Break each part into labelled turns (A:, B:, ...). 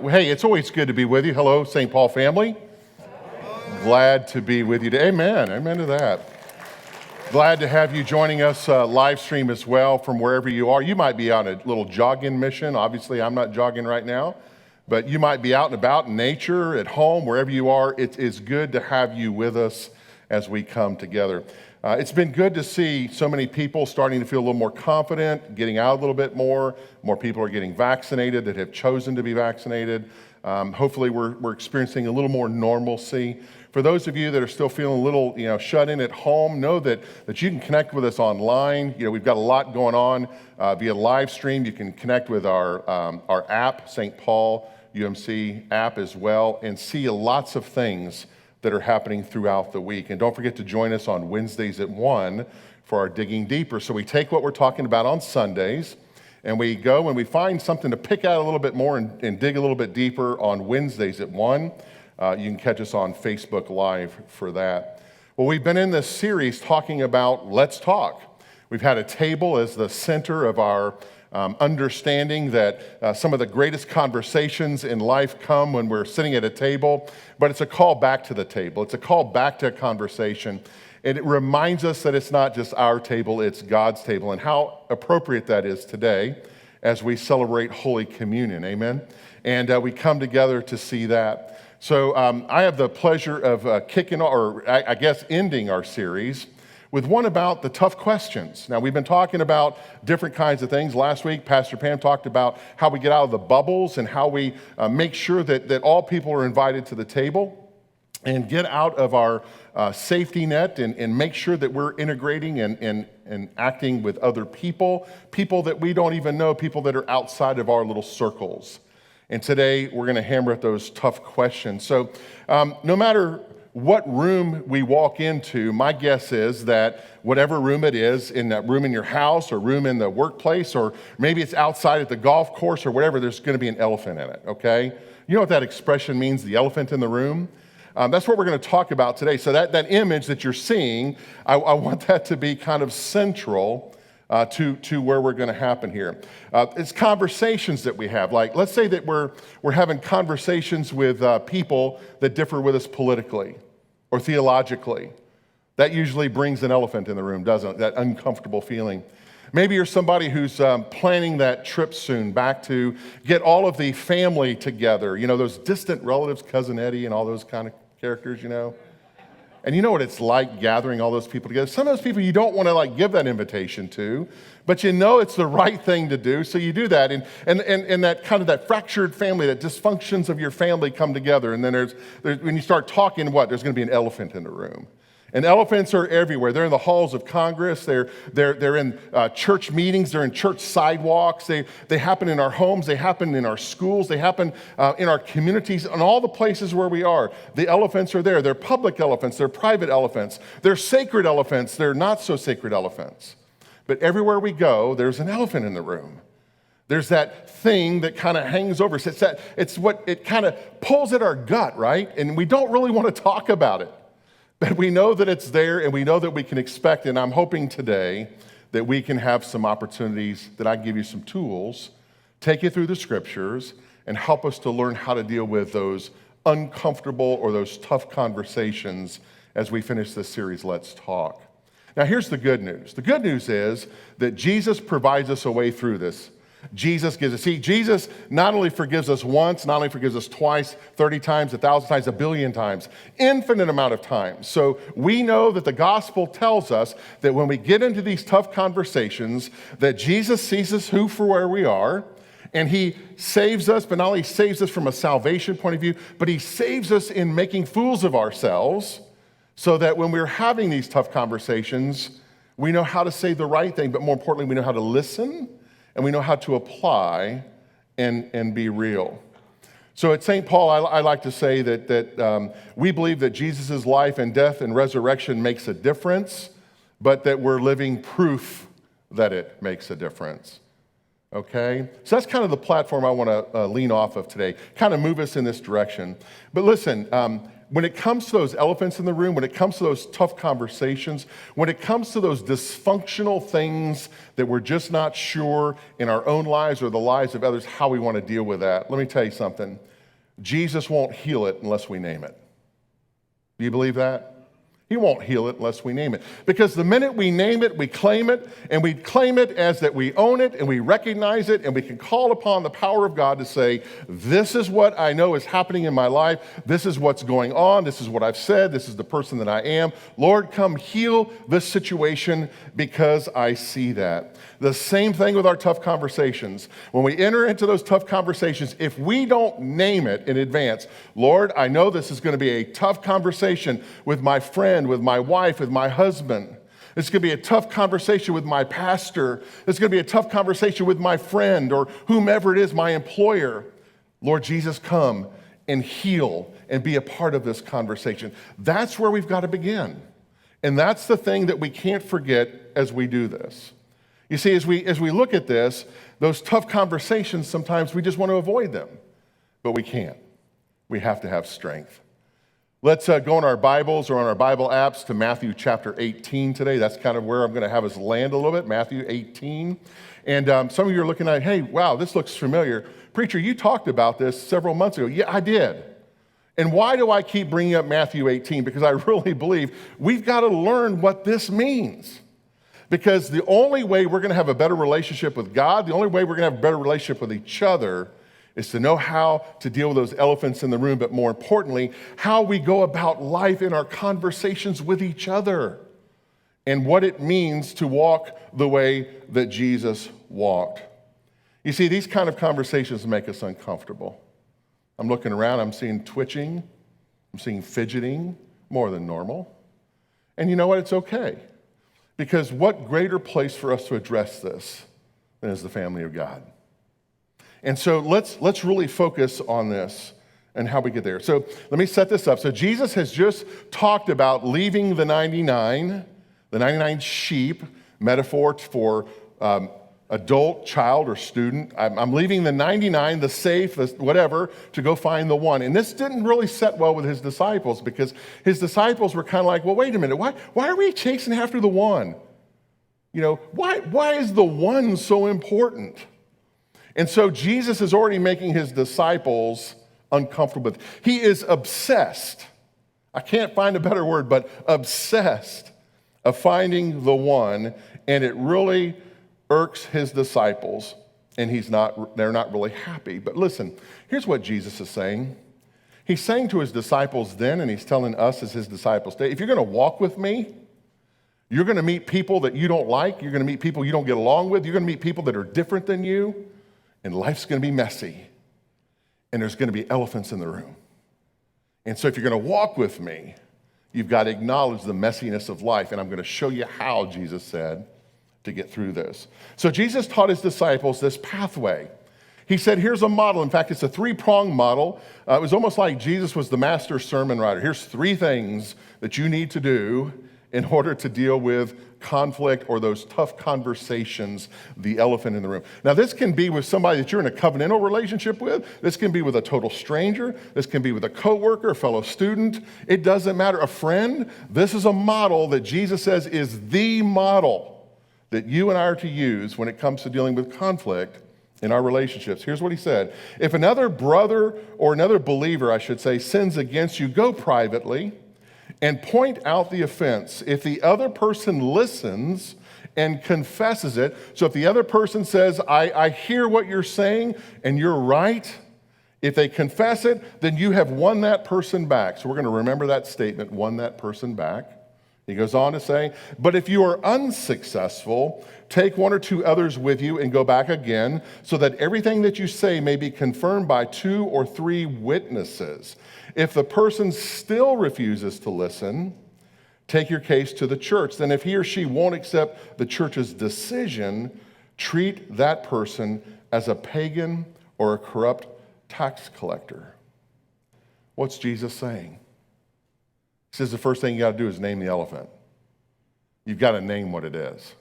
A: Hey, it's always good to be with you. Hello, St. Paul family. Glad to be with you today. Amen. Amen to that. Glad to have you joining us live stream as well from wherever you are. You might be on a little jogging mission. Obviously, I'm not jogging right now, but you might be out and about in nature, at home, wherever you are. It is good to have you with us as we come together. It's been good to see so many people starting to feel a little more confident, getting out a little bit more. More people are getting vaccinated that have chosen to be vaccinated. Hopefully, we're experiencing a little more normalcy. For those of you that are still feeling a little, shut in at home, know that you can connect with us online. We've got a lot going on via live stream. You can connect with our app, St. Paul UMC app as well, and see lots of things that are happening throughout the week. And don't forget to join us on Wednesdays at 1 for our Digging Deeper. So we take what we're talking about on Sundays, and we go and we find something to pick out a little bit more and dig a little bit deeper on Wednesdays at 1. You can catch us on Facebook Live for that. Well, we've been in this series talking about Let's Talk. We've had a table as the center of our understanding that some of the greatest conversations in life come when we're sitting at a table, but it's a call back to the table. It's a call back to a conversation. And it reminds us that it's not just our table, it's God's table, and how appropriate that is today as we celebrate Holy Communion, amen? And we come together to see that. So I have the pleasure of ending our series with one about the tough questions. Now, we've been talking about different kinds of things. Last week, Pastor Pam talked about how we get out of the bubbles and how we make sure that all people are invited to the table and get out of our safety net and make sure that we're integrating and acting with other people that we don't even know, people that are outside of our little circles. And today, we're going to hammer at those tough questions. So no matter what room we walk into, my guess is that whatever room it is, in that room in your house or room in the workplace, or maybe it's outside at the golf course or whatever, there's going to be an elephant in it, okay? You know what that expression means, the elephant in the room? That's what we're going to talk about today. So that image that you're seeing, I want that to be kind of central to where we're going to happen here. It's conversations that we have. Like, let's say that we're having conversations with people that differ with us politically or theologically. That usually brings an elephant in the room, doesn't it? That uncomfortable feeling. Maybe you're somebody who's planning that trip soon back to get all of the family together. Those distant relatives, Cousin Eddie and all those kind of characters, And you know what it's like gathering all those people together. Some of those people you don't want to give that invitation to, but it's the right thing to do, so you do that. And that kind of that fractured family, that dysfunctions of your family come together. And then there's when you start talking, there's going to be an elephant in the room. And elephants are everywhere. They're in the halls of Congress. They're in church meetings. They're in church sidewalks. They happen in our homes. They happen in our schools. They happen in our communities and all the places where we are. The elephants are there. They're public elephants. They're private elephants. They're sacred elephants. They're not so sacred elephants. But everywhere we go, there's an elephant in the room. There's that thing that kind of hangs over us. It's what it kind of pulls at our gut, right? And we don't really want to talk about it. But we know that it's there and we know that we can expect it. And I'm hoping today that we can have some opportunities, that I give you some tools, take you through the scriptures, and help us to learn how to deal with those uncomfortable or those tough conversations as we finish this series, Let's Talk. Now, here's the good news. The good news is that Jesus provides us a way through this. Jesus gives us. See, Jesus not only forgives us once, not only forgives us twice, 30 times, 1,000 times, 1 billion times, infinite amount of times. So we know that the gospel tells us that when we get into these tough conversations, that Jesus sees us for where we are, and he saves us, but not only saves us from a salvation point of view, but he saves us in making fools of ourselves, so that when we're having these tough conversations, we know how to say the right thing, but more importantly, we know how to listen, and we know how to apply and be real. So at St. Paul, I like to say that we believe that Jesus' life and death and resurrection makes a difference, but that we're living proof that it makes a difference. Okay? So that's kind of the platform I want to lean off of today, kind of move us in this direction. But listen, when it comes to those elephants in the room, when it comes to those tough conversations, when it comes to those dysfunctional things that we're just not sure in our own lives or the lives of others how we want to deal with that, let me tell you something. Jesus won't heal it unless we name it. Do you believe that? He won't heal it unless we name it. Because the minute we name it, we claim it, and we claim it as that we own it, and we recognize it, and we can call upon the power of God to say, this is what I know is happening in my life. This is what's going on. This is what I've said. This is the person that I am. Lord, come heal this situation because I see that. The same thing with our tough conversations. When we enter into those tough conversations, if we don't name it in advance, Lord, I know this is going to be a tough conversation with my friend, with my wife, with my husband. It's going to be a tough conversation with my pastor. It's going to be a tough conversation with my friend or whomever it is, my employer. Lord Jesus, come and heal and be a part of this conversation. That's where we've got to begin. And that's the thing that we can't forget as we do this. You see, as we look at this, those tough conversations, sometimes we just want to avoid them, but we can't. We have to have strength. Let's go on our Bibles or on our Bible apps to Matthew chapter 18 today. That's kind of where I'm going to have us land a little bit, Matthew 18. And some of you are looking at, hey, wow, this looks familiar. Preacher, you talked about this several months ago. Yeah, I did. And why do I keep bringing up Matthew 18? Because I really believe we've got to learn what this means. Because the only way we're going to have a better relationship with God, the only way we're going to have a better relationship with each other is to know how to deal with those elephants in the room, but more importantly, how we go about life in our conversations with each other and what it means to walk the way that Jesus walked. You see, these kind of conversations make us uncomfortable. I'm looking around, I'm seeing twitching, I'm seeing fidgeting, more than normal. And you know what? It's okay. Because what greater place for us to address this than as the family of God? And so let's really focus on this and how we get there. So let me set this up. So Jesus has just talked about leaving the 99 sheep, metaphor for adult, child, or student. I'm leaving the 99, the safe, the whatever, to go find the one. And this didn't really set well with his disciples because his disciples were kind of like, well, wait a minute, why are we chasing after the one? You know, why is the one so important? And so Jesus is already making his disciples uncomfortable with it. He is obsessed. I can't find a better word, but obsessed of finding the one, and it really irks his disciples, and they're not really happy. But listen, here's what Jesus is saying. He's saying to his disciples then, and he's telling us as his disciples today, if you're going to walk with me, you're going to meet people that you don't like, you're going to meet people you don't get along with, you're going to meet people that are different than you, and life's going to be messy, and there's going to be elephants in the room. And so if you're going to walk with me, you've got to acknowledge the messiness of life, and I'm going to show you how, Jesus said, to get through this. So Jesus taught his disciples this pathway. He said, here's a model. In fact, it's a three-pronged model. It was almost like Jesus was the master sermon writer. Here's three things that you need to do in order to deal with conflict or those tough conversations, the elephant in the room. Now, this can be with somebody that you're in a covenantal relationship with. This can be with a total stranger. This can be with a coworker, a fellow student. It doesn't matter. A friend. This is a model that Jesus says is the model that you and I are to use when it comes to dealing with conflict in our relationships. Here's what he said. If another brother or another believer, I should say, sins against you, go privately and point out the offense. If the other person listens and confesses it, so if the other person says, I hear what you're saying and you're right, if they confess it, then you have won that person back. So we're going to remember that statement, won that person back. He goes on to say, but if you are unsuccessful, take one or two others with you and go back again, so that everything that you say may be confirmed by 2 or 3 witnesses. If the person still refuses to listen, take your case to the church. Then if he or she won't accept the church's decision, treat that person as a pagan or a corrupt tax collector. What's Jesus saying? He says the first thing you got to do is name the elephant. You've got to name what it is.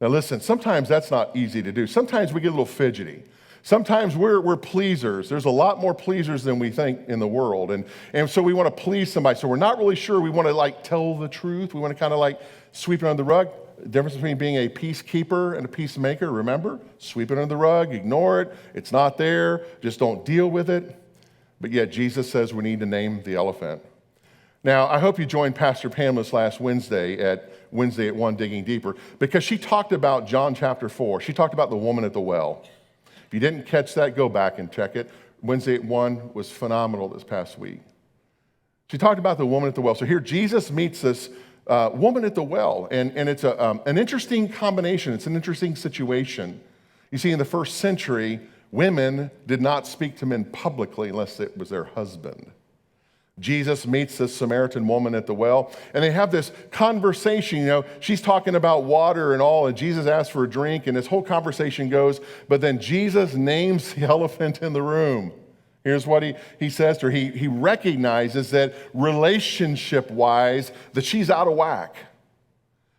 A: Now listen, sometimes that's not easy to do. Sometimes we get a little fidgety. Sometimes we're pleasers. There's a lot more pleasers than we think in the world. And so we want to please somebody. So we're not really sure. We want to tell the truth. We want to kind of sweep it under the rug. The difference between being a peacekeeper and a peacemaker, remember? Sweep it under the rug, ignore it. It's not there. Just don't deal with it. But yet Jesus says we need to name the elephant. Now, I hope you joined Pastor Pam this last Wednesday at 1 Digging Deeper, because she talked about John chapter 4. She talked about the woman at the well. If you didn't catch that, go back and check it. Wednesday at 1 was phenomenal this past week. She talked about the woman at the well. So here Jesus meets this woman at the well, and it's an interesting combination. It's an interesting situation. You see, in the first century, women did not speak to men publicly unless it was their husband. Jesus meets this Samaritan woman at the well, and they have this conversation. You know, she's talking about water and all, and Jesus asks for a drink, and this whole conversation goes, but then Jesus names the elephant in the room. Here's what he says to her. He recognizes that relationship-wise, that she's out of whack,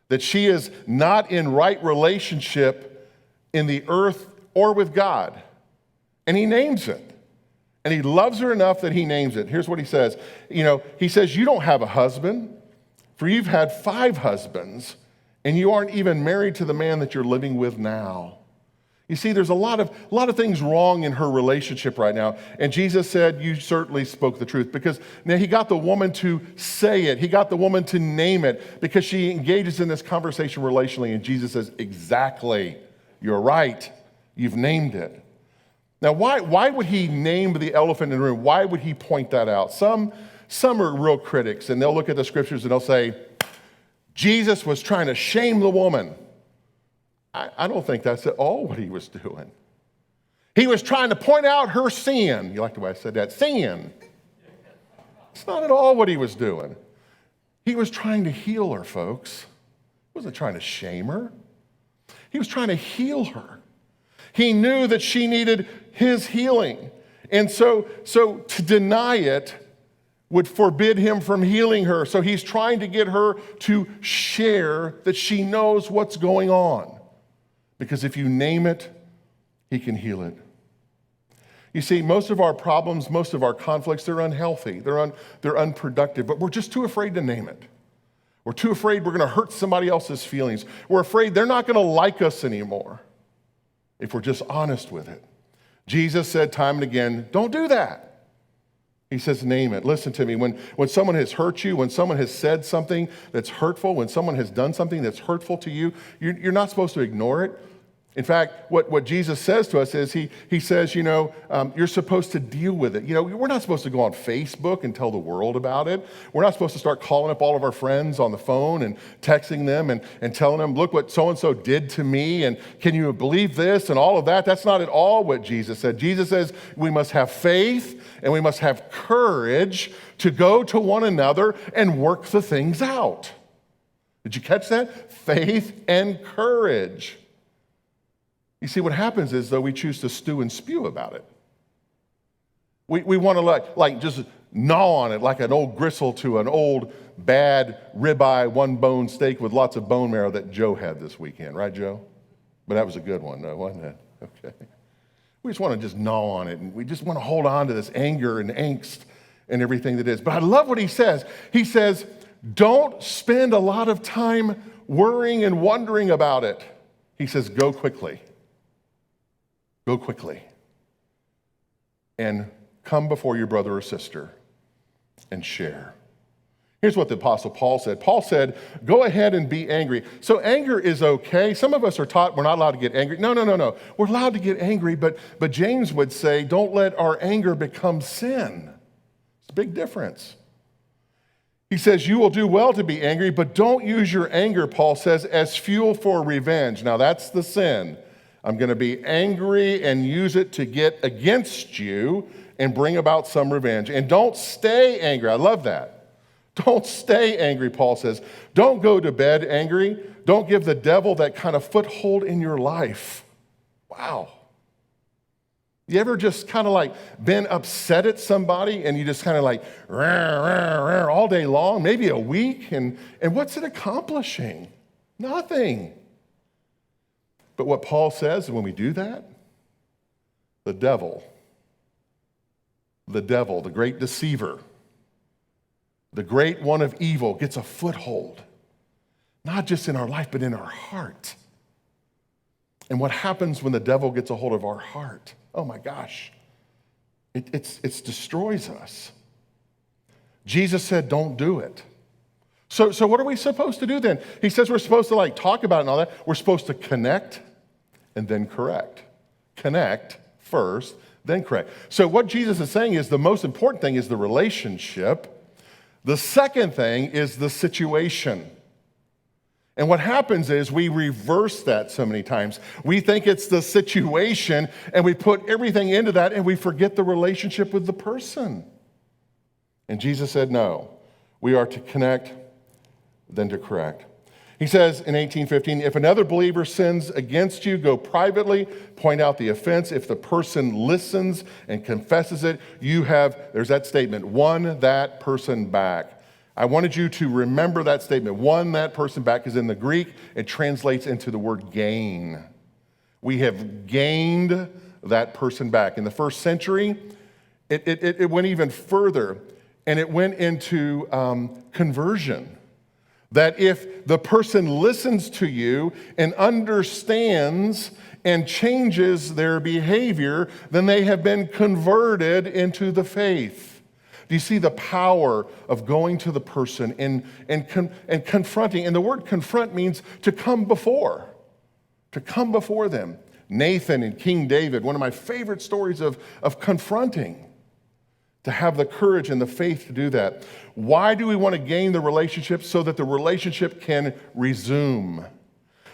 A: that she is not in right relationship in the earth or with God. And he names it. And he loves her enough that he names it. Here's what he says. He says, you don't have a husband, for you've had 5 husbands, and you aren't even married to the man that you're living with now. You see, there's a lot of things wrong in her relationship right now. And Jesus said, you certainly spoke the truth. Because now he got the woman to say it. He got the woman to name it, because she engages in this conversation relationally. And Jesus says, exactly, you're right. You've named it. Now, why would he name the elephant in the room? Why would he point that out? Some are real critics, and they'll look at the scriptures and they'll say, Jesus was trying to shame the woman. I don't think that's at all what he was doing. He was trying to point out her sin. You like the way I said that? Sin. It's not at all what he was doing. He was trying to heal her, folks. He wasn't trying to shame her. He was trying to heal her. He knew that she needed his healing. And so to deny it would forbid him from healing her. So he's trying to get her to share that she knows what's going on. Because if you name it, he can heal it. You see, most of our problems, most of our conflicts, they're unhealthy. They're unproductive, but we're just too afraid to name it. We're too afraid we're going to hurt somebody else's feelings. We're afraid they're not going to like us anymore if we're just honest with it. Jesus said time and again, don't do that. He says, name it. Listen to me. When someone has hurt you, when someone has said something that's hurtful, when someone has done something that's hurtful to you, you're not supposed to ignore it. In fact, what Jesus says to us is he says, you're supposed to deal with it. We're not supposed to go on Facebook and tell the world about it. We're not supposed to start calling up all of our friends on the phone and texting them and telling them, look what so-and-so did to me, and can you believe this and all of that. That's not at all what Jesus said. Jesus says we must have faith and we must have courage to go to one another and work the things out. Did you catch that? Faith and courage. You see, what happens is, though, we choose to stew and spew about it. We want to like just gnaw on it like an old gristle to an old bad ribeye, one-bone steak with lots of bone marrow that Joe had this weekend. Right, Joe? But that was a good one, though, wasn't it? Okay. We just want to just gnaw on it, and we just want to hold on to this anger and angst and everything that is. But I love what he says. He says, don't spend a lot of time worrying and wondering about it. He says, go quickly. Go quickly and come before your brother or sister and share. Here's what the Apostle Paul said. Paul said, go ahead and be angry. So anger is okay. Some of us are taught we're not allowed to get angry. No. We're allowed to get angry, but James would say, don't let our anger become sin. It's a big difference. He says, you will do well to be angry, but don't use your anger, Paul says, as fuel for revenge. Now that's the sin. I'm going to be angry and use it to get against you and bring about some revenge. And don't stay angry. I love that. Don't stay angry, Paul says. Don't go to bed angry. Don't give the devil that kind of foothold in your life. Wow. You ever just kind of like been upset at somebody and you just kind of like all day long, maybe a week, and what's it accomplishing? Nothing. But what Paul says when we do that, the devil, the great deceiver, the great one of evil gets a foothold, not just in our life, but in our heart. And what happens when the devil gets a hold of our heart? Oh my gosh. It destroys us. Jesus said, don't do it. So what are we supposed to do then? He says we're supposed to talk about it and all that. We're supposed to connect and then correct. Connect first, then correct. So what Jesus is saying is the most important thing is the relationship. The second thing is the situation. And what happens is we reverse that so many times. We think it's the situation and we put everything into that and we forget the relationship with the person. And Jesus said, no, we are to connect, then to correct. He says in 18:15, if another believer sins against you, go privately, point out the offense. If the person listens and confesses it, you have, there's that statement, won that person back. I wanted you to remember that statement, won that person back, because in the Greek, it translates into the word gain. We have gained that person back. In the first century, it went even further, and it went into conversion. That if the person listens to you and understands and changes their behavior, then they have been converted into the faith. Do you see the power of going to the person and confronting? And the word confront means to come before them. Nathan and King David, one of my favorite stories of confronting. To have the courage and the faith to do that. Why do we want to gain the relationship? So that the relationship can resume.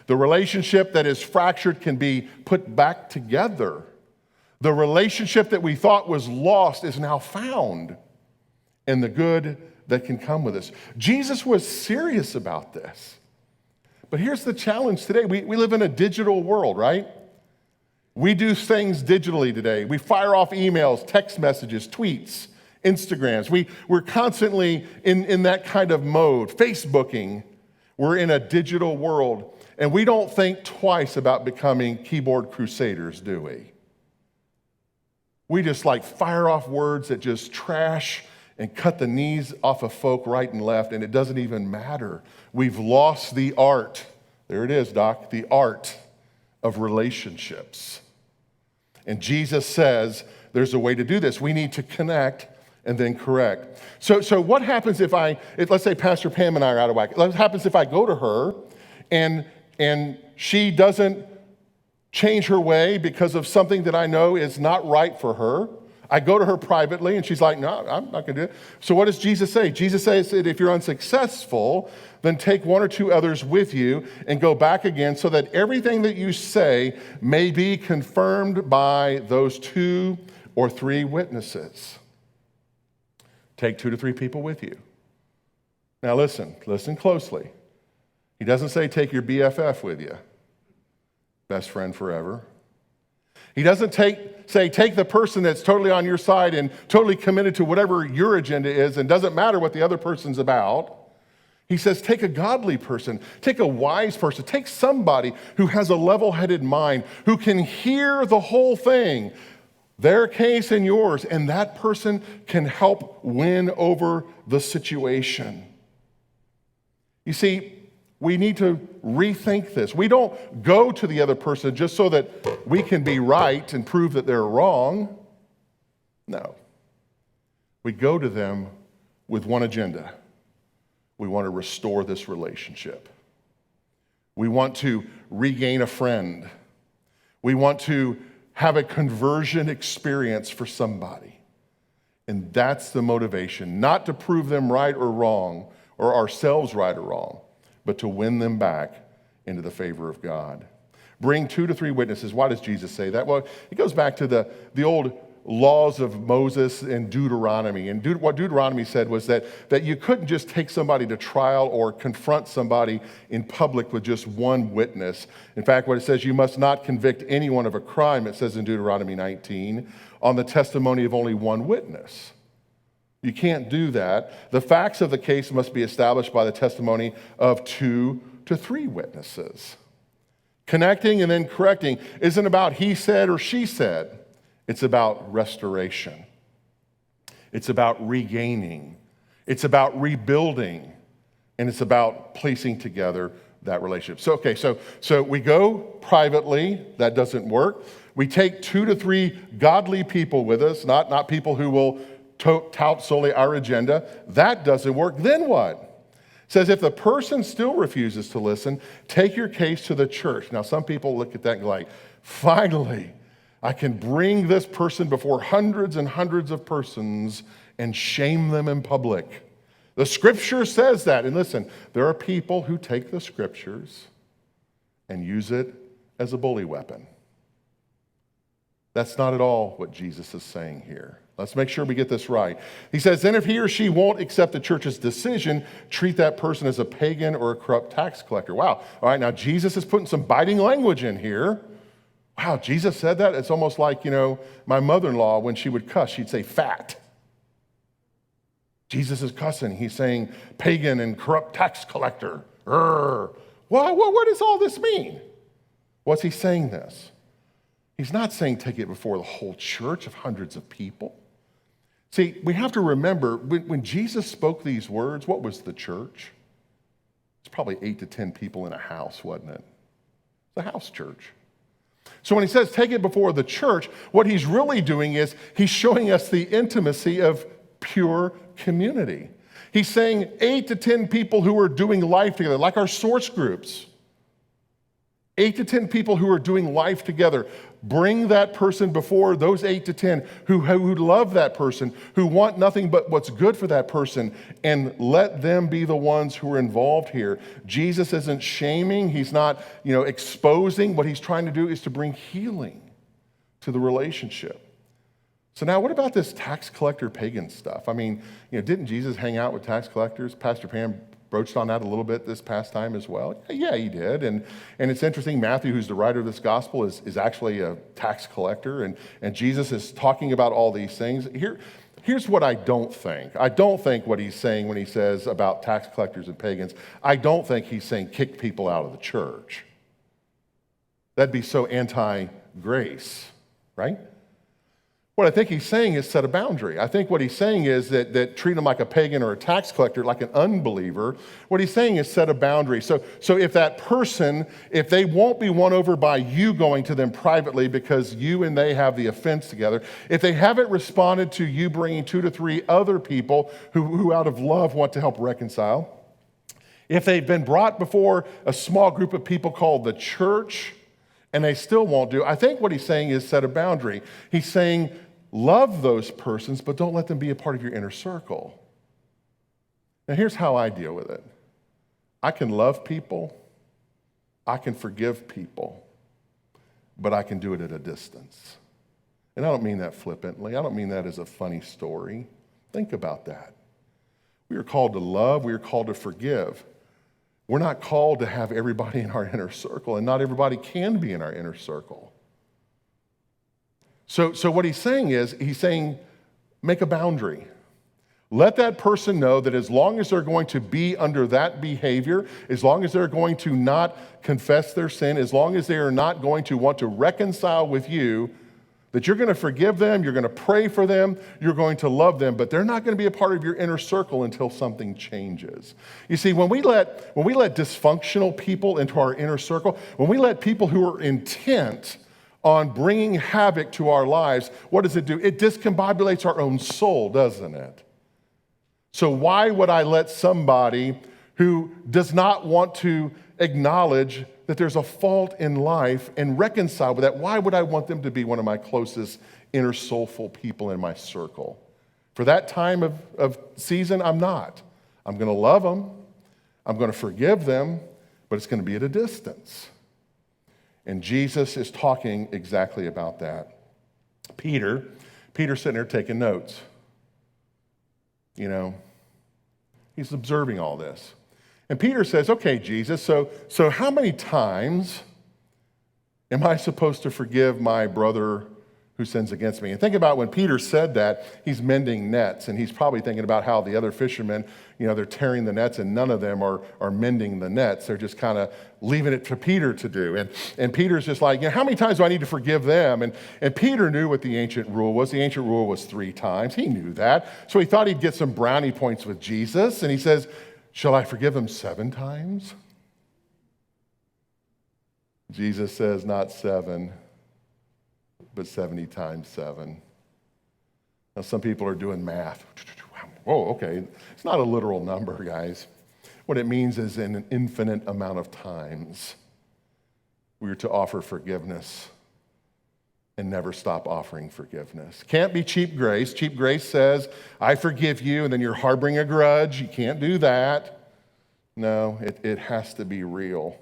A: The relationship that is fractured can be put back together. The relationship that we thought was lost is now found. And the good that can come with us. Jesus was serious about this. But here's the challenge today. We live in a digital world, right? We do things digitally today. We fire off emails, text messages, tweets, Instagrams. We're constantly in that kind of mode, Facebooking. We're in a digital world, and we don't think twice about becoming keyboard crusaders, do we? We just fire off words that just trash and cut the knees off of folk right and left, and it doesn't even matter. We've lost the art. There it is, Doc, the art of relationships. And Jesus says there's a way to do this. We need to connect and then correct. So what happens if let's say Pastor Pam and I are out of whack. What happens if I go to her and she doesn't change her way because of something that I know is not right for her? I go to her privately and she's like, no, I'm not going to do it. So what does Jesus say? Jesus says that if you're unsuccessful, then take one or two others with you and go back again so that everything that you say may be confirmed by those 2 or 3 witnesses. Take 2 to 3 people with you. Now listen closely. He doesn't say take your BFF with you, best friend forever. He doesn't say take the person that's totally on your side and totally committed to whatever your agenda is and doesn't matter what the other person's about. He says take a godly person, take a wise person, take somebody who has a level-headed mind, who can hear the whole thing, their case and yours, and that person can help win over the situation. You see, we need to rethink this. We don't go to the other person just so that we can be right and prove that they're wrong. No. We go to them with one agenda. We want to restore this relationship. We want to regain a friend. We want to have a conversion experience for somebody. And that's the motivation, not to prove them right or wrong, or ourselves right or wrong, but to win them back into the favor of God. Bring 2 to 3 witnesses. Why does Jesus say that? Well, it goes back to the old laws of Moses and Deuteronomy. And what Deuteronomy said was that you couldn't just take somebody to trial or confront somebody in public with just one witness. In fact, what it says, you must not convict anyone of a crime, it says in Deuteronomy 19, on the testimony of only one witness. You can't do that. The facts of the case must be established by the testimony of 2 to 3 witnesses. Connecting and then correcting isn't about he said or she said. It's about restoration. It's about regaining. It's about rebuilding. And it's about placing together that relationship. So we go privately. That doesn't work. We take 2 to 3 godly people with us, not people who will tout solely our agenda. That doesn't work. Then what? It says, if the person still refuses to listen, take your case to the church. Now, some people look at that and go like, finally, I can bring this person before hundreds and hundreds of persons and shame them in public. The scripture says that. And listen, there are people who take the scriptures and use it as a bully weapon. That's not at all what Jesus is saying here. Let's make sure we get this right. He says, then if he or she won't accept the church's decision, treat that person as a pagan or a corrupt tax collector. Wow. All right, now Jesus is putting some biting language in here. Wow, Jesus said that? It's almost like, my mother-in-law, when she would cuss, she'd say fat. Jesus is cussing. He's saying pagan and corrupt tax collector. What does all this mean? What's he saying this? He's not saying take it before the whole church of hundreds of people. See, we have to remember, when Jesus spoke these words, what was the church? It's probably 8 to 10 people in a house, wasn't it? It's a house church. So when he says take it before the church, what he's really doing is he's showing us the intimacy of pure community. He's saying 8 to 10 people who are doing life together, like our source groups. 8 to 10 people who are doing life together. Bring that person before those 8 to 10 who love that person, who want nothing but what's good for that person, and let them be the ones who are involved here. Jesus isn't shaming. He's not, exposing. What he's trying to do is to bring healing to the relationship. So now what about this tax collector pagan stuff? I mean, didn't Jesus hang out with tax collectors? Pastor Pam broached on that a little bit this past time as well. Yeah, he did. And it's interesting, Matthew, who's the writer of this gospel, is actually a tax collector, and Jesus is talking about all these things. Here's what I don't think. I don't think what he's saying when he says about tax collectors and pagans, I don't think he's saying kick people out of the church. That'd be so anti-grace, right? What I think he's saying is set a boundary. I think what he's saying is that treat them like a pagan or a tax collector, like an unbeliever. What he's saying is set a boundary. So if that person, if they won't be won over by you going to them privately because you and they have the offense together, if they haven't responded to you bringing 2 to 3 other people who out of love want to help reconcile, if they've been brought before a small group of people called the church and they still won't do, I think what he's saying is set a boundary. He's saying, love those persons, but don't let them be a part of your inner circle. Now, here's how I deal with it. I can love people, I can forgive people, but I can do it at a distance. And I don't mean that flippantly. I don't mean that as a funny story. Think about that. We are called to love, we are called to forgive. We're not called to have everybody in our inner circle, and not everybody can be in our inner circle. So what he's saying, make a boundary. Let that person know that as long as they're going to be under that behavior, as long as they're going to not confess their sin, as long as they are not going to want to reconcile with you, that you're going to forgive them, you're going to pray for them, you're going to love them, but they're not going to be a part of your inner circle until something changes. You see, when we let dysfunctional people into our inner circle, when we let people who are intent on bringing havoc to our lives, what does it do? It discombobulates our own soul, doesn't it? So why would I let somebody who does not want to acknowledge that there's a fault in life and reconcile with that, why would I want them to be one of my closest inner soulful people in my circle? For that time of season, I'm not. I'm going to love them. I'm going to forgive them, but it's going to be at a distance. And Jesus is talking exactly about that. Peter's sitting there taking notes. He's observing all this. And Peter says, okay, Jesus, so how many times am I supposed to forgive my brother who sins against me? And think about when Peter said that, he's mending nets, and he's probably thinking about how the other fishermen, they're tearing the nets, and none of them are mending the nets. They're just kind of leaving it to Peter to do. And Peter's just like, how many times do I need to forgive them? And Peter knew what the ancient rule was. The ancient rule was 3 times. He knew that. So he thought he'd get some brownie points with Jesus, and he says, shall I forgive them 7 times? Jesus says not 7, but 70 times 7. Now, some people are doing math. Whoa, okay. It's not a literal number, guys. What it means is in an infinite amount of times, we are to offer forgiveness and never stop offering forgiveness. Can't be cheap grace. Cheap grace says, I forgive you, and then you're harboring a grudge. You can't do that. No, it has to be real.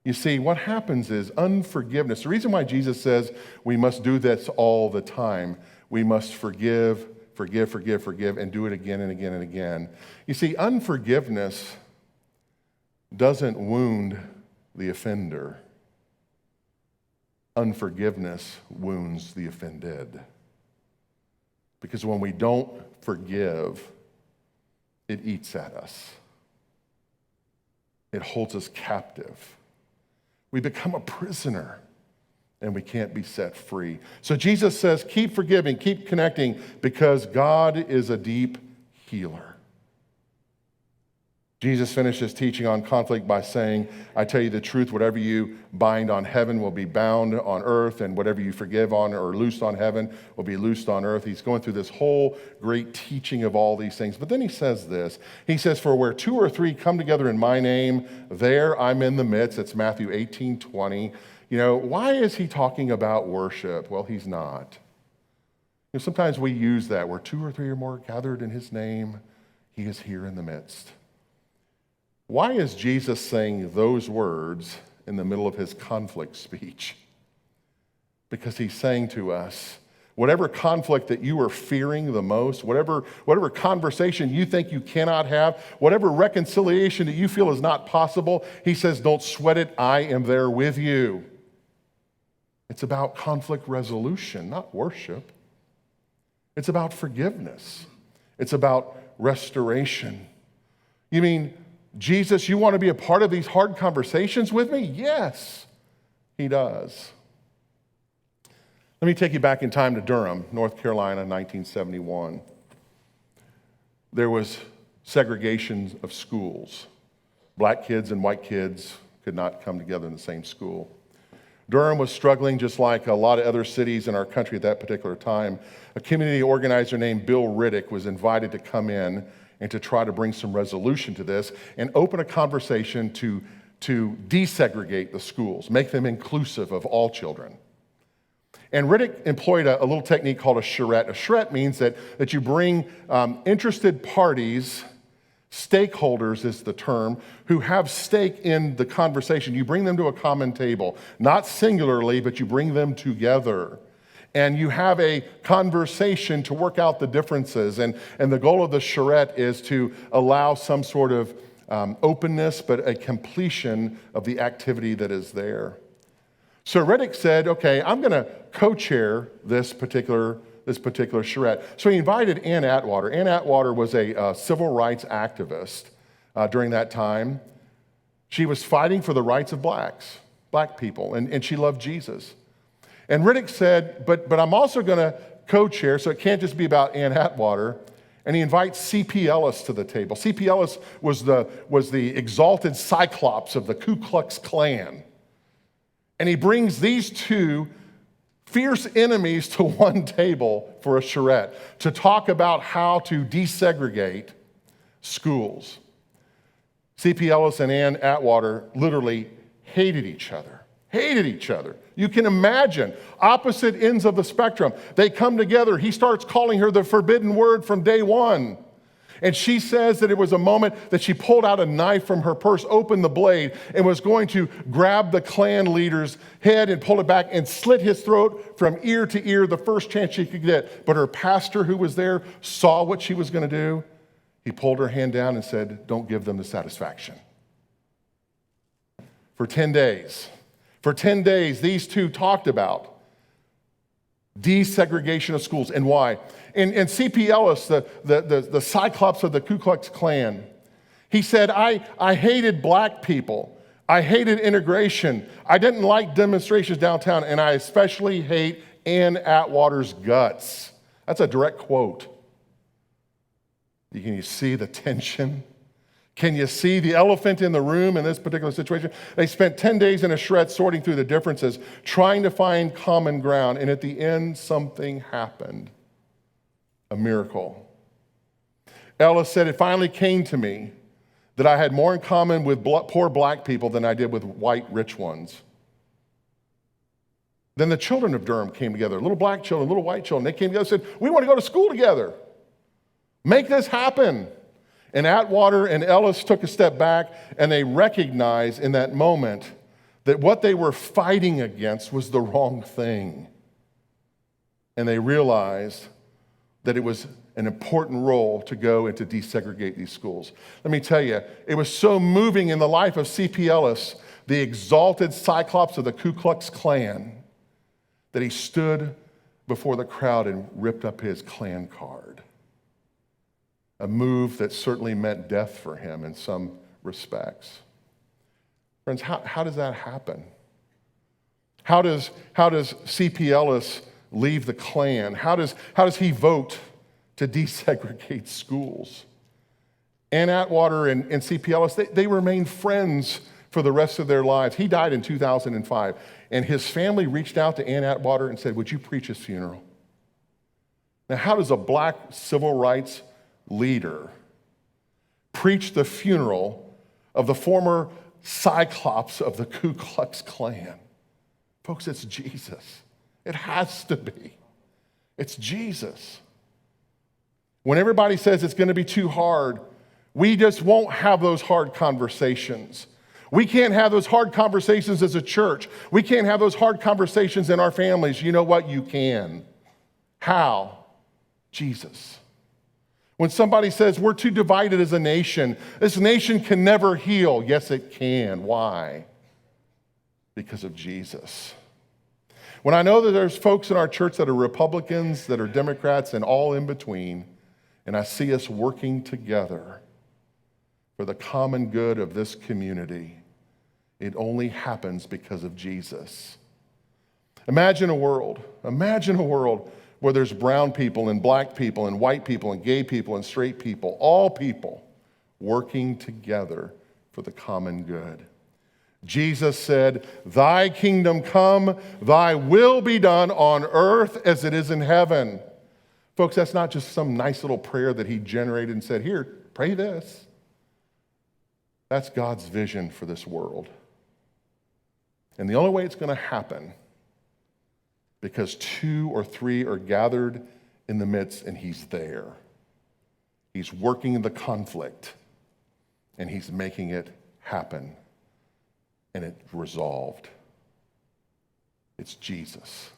A: You see, what happens is unforgiveness. The reason why Jesus says we must do this all the time, we must forgive, and do it again and again and again. You see, unforgiveness doesn't wound the offender. Unforgiveness wounds the offended. Because when we don't forgive, it eats at us. It holds us captive. We become a prisoner and we can't be set free. So Jesus says, keep forgiving, keep connecting, because God is a deep healer. Jesus finished his teaching on conflict by saying, I tell you the truth, whatever you bind on heaven will be bound on earth, and whatever you forgive on or loose on heaven will be loosed on earth. He's going through this whole great teaching of all these things. But then he says this. He says, for where 2 or 3 come together in my name, there I'm in the midst. It's Matthew 18:20. You know, why is he talking about worship? Well, he's not. You know, sometimes we use that, where 2 or 3 are more gathered in his name, he is here in the midst. Why is Jesus saying those words in the middle of his conflict speech? Because he's saying to us, whatever conflict that you are fearing the most, whatever conversation you think you cannot have, whatever reconciliation that you feel is not possible, he says, don't sweat it, I am there with you. It's about conflict resolution, not worship. It's about forgiveness. It's about restoration. You mean, Jesus, you want to be a part of these hard conversations with me? Yes, he does. Let me take you back in time to Durham, North Carolina, 1971. There was segregation of schools. Black kids and white kids could not come together in the same school. Durham was struggling just like a lot of other cities in our country at that particular time. A community organizer named Bill Riddick was invited to come in and to try to bring some resolution to this and open a conversation to desegregate the schools, make them inclusive of all children. And Riddick employed a little technique called a charrette. A charrette means that you bring interested parties, stakeholders is the term, who have stake in the conversation. You bring them to a common table, not singularly, but you bring them together. And you have a conversation to work out the differences. And the goal of the charrette is to allow some sort of openness, but a completion of the activity that is there. So Riddick said, okay, I'm going to co-chair this particular charrette. So he invited Ann Atwater. Ann Atwater was a civil rights activist during that time. She was fighting for the rights of black people, and she loved Jesus. And Riddick said, but I'm also going to co-chair, so it can't just be about Ann Atwater. And he invites C.P. Ellis to the table. C.P. Ellis was the exalted cyclops of the Ku Klux Klan. And he brings these two fierce enemies to one table for a charrette to talk about how to desegregate schools. C.P. Ellis and Ann Atwater literally hated each other. You can imagine opposite ends of the spectrum. They come together. He starts calling her the forbidden word from day one. And she says that it was a moment that she pulled out a knife from her purse, opened the blade, and was going to grab the Klan leader's head and pull it back and slit his throat from ear to ear the first chance she could get. But her pastor, who was there, saw what she was going to do. He pulled her hand down and said, don't give them the satisfaction. For 10 days, these two talked about desegregation of schools and why. And C.P. Ellis, the cyclops of the Ku Klux Klan, he said, I hated black people. I hated integration. I didn't like demonstrations downtown, and I especially hate Ann Atwater's guts. That's a direct quote. Can you see the tension? Can you see the elephant in the room in this particular situation? They spent 10 days in a shred sorting through the differences, trying to find common ground, and at the end, something happened. A miracle. Ellis said, it finally came to me that I had more in common with poor black people than I did with white rich ones. Then the children of Durham came together, little black children, little white children. They came together and said, we want to go to school together. Make this happen. And Atwater and Ellis took a step back, and they recognized in that moment that what they were fighting against was the wrong thing. And they realized that it was an important role to go and to desegregate these schools. Let me tell you, it was so moving in the life of C.P. Ellis, the exalted cyclops of the Ku Klux Klan, that he stood before the crowd and ripped up his Klan card. A move that certainly meant death for him in some respects. Friends, how does that happen? How does C.P. Ellis leave the Klan? How does he vote to desegregate schools? Ann Atwater and C.P. Ellis, they remained friends for the rest of their lives. He died in 2005, and his family reached out to Ann Atwater and said, would you preach his funeral? Now, how does a black civil rights leader preach the funeral of the former cyclops of the Ku Klux Klan? Folks, it's Jesus. It has to be. It's Jesus. When everybody says it's going to be too hard, we just won't have those hard conversations. We can't have those hard conversations as a church. We can't have those hard conversations in our families. You know what? You can. How? Jesus. When somebody says we're too divided as a nation, this nation can never heal. Yes, it can. Why? Because of Jesus. When I know that there's folks in our church that are Republicans, that are Democrats, and all in between, and I see us working together for the common good of this community, it only happens because of Jesus. Imagine a world where there's brown people and black people and white people and gay people and straight people, all people working together for the common good. Jesus said, thy kingdom come, thy will be done on earth as it is in heaven. Folks, that's not just some nice little prayer that he generated and said, here, pray this. That's God's vision for this world. And the only way it's going to happen, because 2 or 3 are gathered in the midst, and he's there. He's working the conflict, and he's making it happen. And it's resolved. It's Jesus.